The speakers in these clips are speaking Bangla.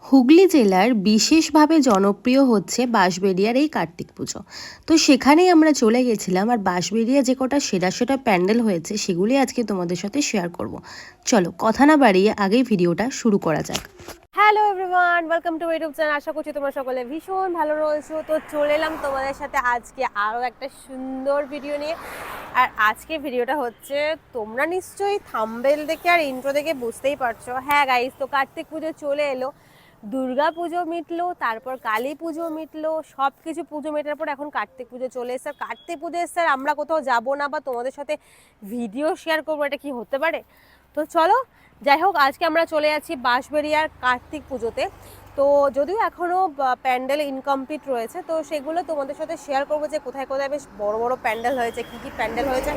হুগলি জেলার বিশেষভাবে জনপ্রিয় হচ্ছে বাঁশবেড়িয়ার এই কার্তিক পুজো। তো সেখানেই আমরা চলে গেছিলাম, আর বাঁশবেড়িয়া যে কটা সেরা সেরা প্যান্ডেল হয়েছে সেগুলি আজকে তোমাদের সাথে শেয়ার করব। চলো কথা না বাড়িয়ে আগেই ভিডিওটা শুরু করা যাক। Hello everyone, welcome to YouTube channel. আশা করছি তোমরা সকলে ভীষণ ভালো রয়েছো। তো চলে এলাম তোমাদের সাথে আজকে আরও একটা সুন্দর ভিডিও নিয়ে। আর আজকে ভিডিওটা হচ্ছে, তোমরা নিশ্চয়ই থাম্বনেল দেখে আর ইন্ট্রো দেখে বুঝতেই পারছো। হ্যাঁ গাইস, তো কার্তিক পুজো চলে এলো, দুর্গা পুজো মিটলো, তারপর কালী পুজো মিটলো, সব কিছু পুজো মেটার পর এখন কার্তিক পুজো চলে এসছে। কার্তিক পুজো এসছে আর আমরা কোথাও যাবো না বা তোমাদের সাথে ভিডিও শেয়ার করবো, এটা কি হতে পারে? তো চলো, যাই হোক, আজকে আমরা চলে যাচ্ছি বাঁশবেড়িয়ার কার্তিক পুজোতে। তো যদিও এখনও প্যান্ডেল ইনকমপ্লিট রয়েছে, তো সেগুলো তোমাদের সাথে শেয়ার করবো যে কোথায় কোথায় বেশ বড় বড় প্যান্ডেল হয়েছে, কী কী প্যান্ডেল হয়েছে,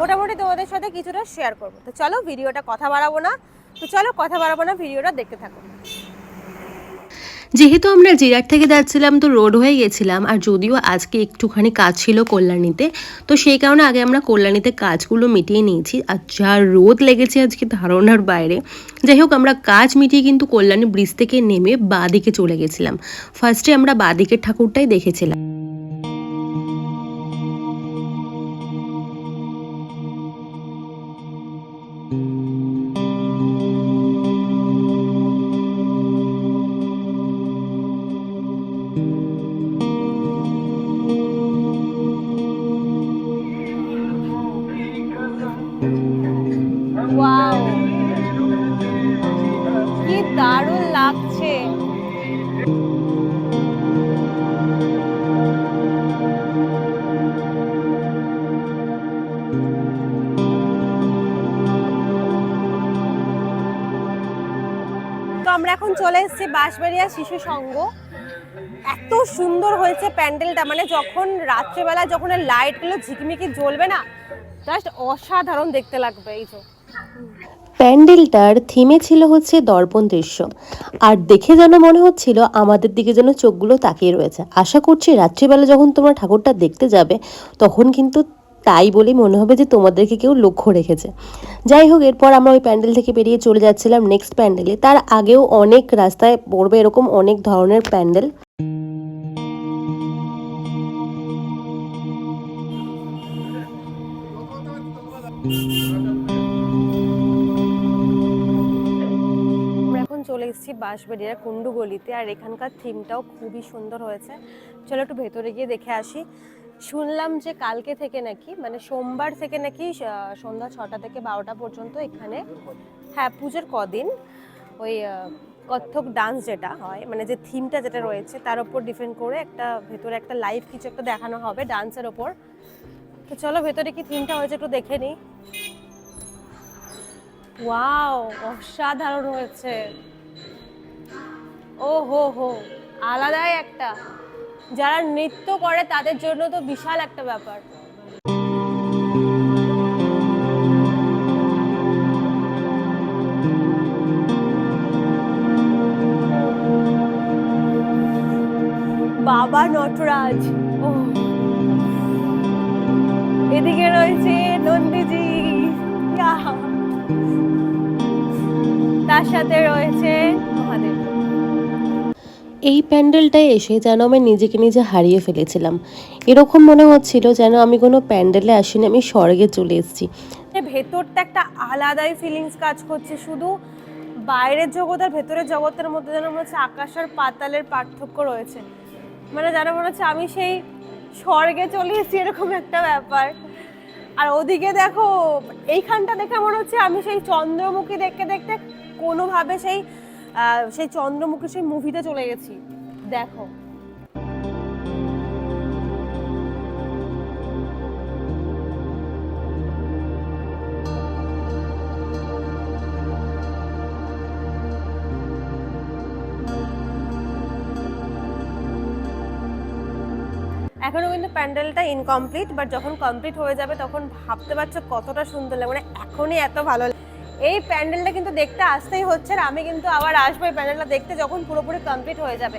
মোটামুটি তোমাদের সাথে কিছুটা শেয়ার করবো। তো চলো, ভিডিওটা কথা বাড়াবো না, ভিডিওটা দেখতে থাকো। যেহেতু আমরা জিরাট থেকে যাচ্ছিলাম তো রোড হয়ে গেছিলাম, আর যদিও আজকে একটুখানি কাজ ছিল কল্যাণীতে, তো সেই কারণে আগে আমরা কল্যাণীতে কাজগুলো মিটিয়ে নিয়েছি। আর যা রোদ লেগেছে আজকে ধারণার বাইরে। যাই হোক, আমরা কাজ মিটিয়ে কিন্তু কল্যাণী ব্রিজ থেকে নেমে বাঁ দিকে চলে গেছিলাম। ফার্স্টে আমরা বাঁ দিকের ঠাকুরটাই দেখেছিলাম। ওয়াও, কি দারুণ লাগছে। তো আমরা এখন চলে এসেছি বাঁশবেড়িয়া শিশু সংঘ। এত সুন্দর হয়েছে প্যান্ডেলটা, মানে যখন রাত্রেবেলা যখন লাইটগুলো ঝিকমিকি জ্বলবে না, জাস্ট অসাধারণ দেখতে লাগবে। এই যে প্যান্ডেলটার থিমে ছিল হচ্ছে দর্পণ দৃশ্য, আর দেখে যেন মনে হচ্ছিল আমাদের দিকে যেন চোখগুলো তাকিয়ে রয়েছে। আশা করছি রাত্রিবেলা যখন তোমরা ঠাকুরটা দেখতে যাবে তখন কিন্তু তাই বলেই মনে হবে যে তোমাদেরকে কেউ লক্ষ্য রেখেছে। যাই হোক, এরপর আমরা ওই প্যান্ডেল থেকে বেরিয়ে চলে যাচ্ছিলাম নেক্সট প্যান্ডেলে। তার আগেও অনেক রাস্তায় পড়বে এরকম অনেক ধরনের প্যান্ডেল। এখন চলে এসেছি বাঁশবেড়িয়ার কুন্ডু গলিতে, আর এখানকার থিমটাও খুবই সুন্দর হয়েছে। চলো একটু ভেতরে গিয়ে দেখে আসি। শুনলাম যে কালকে থেকে নাকি, মানে সোমবার থেকে নাকি সন্ধ্যা 6টা থেকে 12টা পর্যন্ত এখানে, হ্যাঁ পুজোর কদিন, ওই কত্থক ডান্স যেটা হয়, মানে যে থিমটা যেটা রয়েছে তার উপর ডিপেন্ড করে একটা ভেতরে একটা লাইভ কিছু একটা দেখানো হবে ডান্সের ওপর। তো চলো ভেতরে কি থিমটা হয়েছে একটু দেখে নিই। ওয়াও, অসাধারণ হয়েছে। ও হো হো, আলাদাই একটা, যারা নৃত্য করে তাদের জন্য তো বিশাল একটা ব্যাপার। বাবা নটরাজ, ও এদিকে রয়েছে নন্দীজি, তার সাথে রয়েছে মহাদেব। এই প্যান্ডেলটায় এসে যেন আমি নিজেকে নিজে হারিয়ে ফেলেছিলাম। এরকম মনে হচ্ছিল যেন আমি কোনো প্যান্ডেলে আসিনি, আমি স্বর্গে চলে এসেছি। ভেতরটা একটা আলাদাই ফিলিংস কাজ করছে, শুধু বাইরের জগৎ আর ভেতরের জগতের মধ্যে যেন মনে হচ্ছে আকাশ আর পাতালের পার্থক্য রয়েছে। মানে যেন মনে হচ্ছে আমি সেই স্বর্গে চলে এসেছি, এরকম একটা ব্যাপার। আর ওদিকে দেখো, এইখানটা দেখে মনে হচ্ছে আমি সেই চন্দ্রমুখী দেখতে দেখতে কোনোভাবে সেই চন্দ্রমুখী সেই মুভিতে চলে গেছি। দেখো এখনো কিন্তু প্যান্ডেলটা ইনকমপ্লিট, বাট যখন কমপ্লিট হয়ে যাবে তখন ভাবতে পারছো কতটা সুন্দর লাগে, মানে এখনই এত ভালো। এই প্যান্ডেলটা কিন্তু দেখতে আসতেই হচ্ছে, আর আমি কিন্তু আবার আসবো এই প্যান্ডেলটা দেখতে যখন পুরোপুরি কমপ্লিট হয়ে যাবে।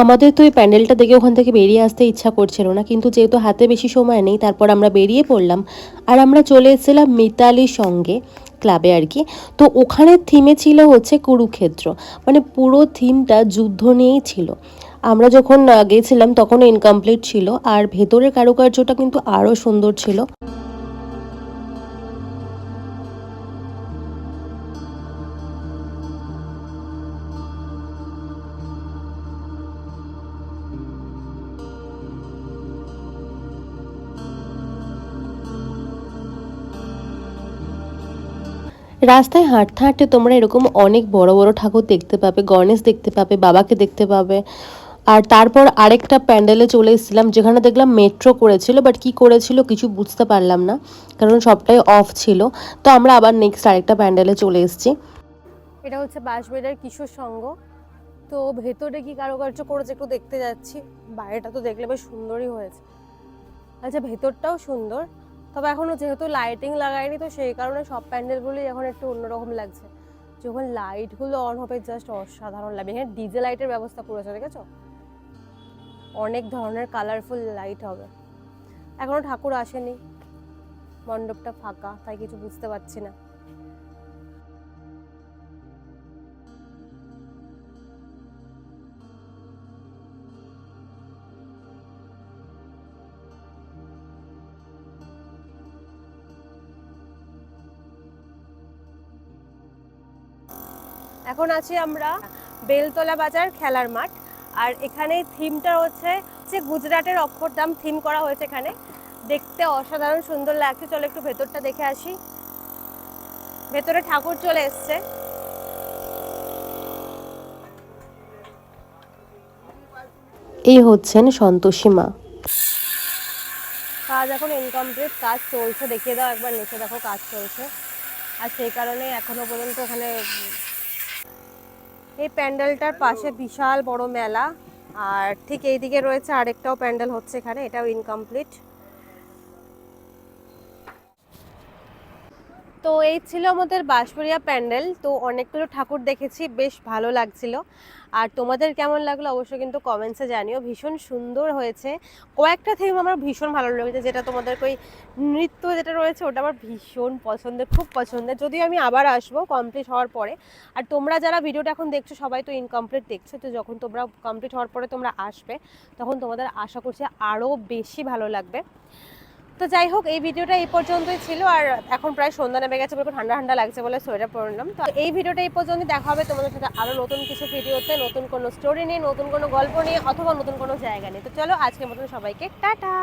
আমাদের তো এই প্যান্ডেলটা দেখে ওখান থেকে বেরিয়ে আসতে ইচ্ছা করছিল না, কিন্তু যেহেতু হাতে বেশি সময় নেই তারপর আমরা বেরিয়ে পড়লাম। আর আমরা চলে এসেছিলাম মিতালির সঙ্গে ক্লাবে আর কি। তো ওখানের থিমে ছিল হচ্ছে কুরুক্ষেত্র, মানে পুরো থিমটা যুদ্ধ নিয়েই ছিল। আমরা যখন গেছিলাম তখন ইনকমপ্লিট ছিল, আর ভেতরের কারুকার্যটা কিন্তু আরও সুন্দর ছিল। রাস্তায় হাঁটতে হাঁটতে তোমরা এরকম অনেক বড় বড় ঠাকুর দেখতে পাবে, গণেশ দেখতে পাবে, বাবাকে দেখতে পাবে। আর তারপর আরেকটা প্যান্ডেলে চলে এসেছিলাম, যেখানে দেখলাম মেট্রো করেছিল, বাট কি করেছিল কিছু বুঝতে পারলাম না, কারণ সবটাই অফ ছিল। তো আমরা আবার নেক্সট আরেকটা প্যান্ডেলে চলে এসেছি। এটা হচ্ছে বাঁশবেড়ার কিশোর সংঘ। তো ভেতরে কি কারুকার্য করেছে একটু দেখতে যাচ্ছি। বাইরেটা তো দেখলে বেশ সুন্দরই হয়েছে। আচ্ছা, ভেতরটাও সুন্দর, তবে এখনো যেহেতু লাইটিং লাগায়নি তো সেই কারণে সব প্যান্ডেলগুলোই এখন একটু অন্যরকম লাগছে। যখন লাইটগুলো অন হবে জাস্ট অসাধারণ লাগবে। হ্যাঁ, ডিজে লাইটের ব্যবস্থা করেছে, দেখেছো? অনেক ধরনের কালারফুল লাইট হবে। এখনো ঠাকুর আসেনি, মণ্ডপটা ফাঁকা, তাই কিছু বুঝতে পারছি না। এখন আছি আমরা বেলতলা বাজার খেলার মাঠ। আর এখানে থিমটা হচ্ছে যে গুজরাটের অক্ষরধাম থিম করা হয়েছে এখানে। দেখতে অসাধারণ সুন্দর লাগছে। চলো একটু ভেতরটা দেখে আসি। ভেতরে ঠাকুর চলে এসছে। এই হচ্ছেন সন্তোষী মা। কাজ এখন ইনকমপ্লিট, কাজ চলছে। দেখিয়ে দাও একবার, নিচে দেখো কাজ চলছে। আর সেই কারণে এখনো পর্যন্ত ওখানে এই প্যান্ডেলটার পাশে বিশাল বড় মেলা। আর ঠিক এইদিকে রয়েছে আরেকটাও প্যান্ডেল হচ্ছে এখানে, এটাও ইনকমপ্লিট। তো এই ছিল আমাদের বাঁশবেড়িয়া প্যান্ডেল। তো অনেকগুলো ঠাকুর দেখেছি, বেশ ভালো লাগছিল। আর তোমাদের কেমন লাগলো অবশ্যই কিন্তু কমেন্টসে জানিও। ভীষণ সুন্দর হয়েছে। কয়েকটা থিম আমার ভীষণ ভালো লেগেছে, যেটা তোমাদের ওই নৃত্য যেটা রয়েছে ওটা আমার ভীষণ পছন্দের, খুব পছন্দের। যদিও আমি আবার আসবো কমপ্লিট হওয়ার পরে। আর তোমরা যারা ভিডিওটা এখন দেখছো সবাই তো ইনকমপ্লিট দেখছো, তো যখন তোমরা কমপ্লিট হওয়ার পরে তোমরা আসবে তখন তোমাদের আশা করছি আরও বেশি ভালো লাগবে। তো যাই হোক, এই ভিডিওটা এই পর্যন্তই ছিল। আর এখন প্রায় সন্ধ্যা নেমে গেছে, বলে ঠান্ডা ঠান্ডা লাগছে বলে সোয়েটার পরলাম। তো এই ভিডিওটা এই পর্যন্তই। দেখা হবে তোমাদের সাথে আরও নতুন কিছু ভিডিওতে, নতুন কোনো স্টোরি নিয়ে, নতুন কোনো গল্প নিয়ে, অথবা নতুন কোনো জায়গা নিয়ে। তো চলো আজকের মতন সবাইকে টাটা।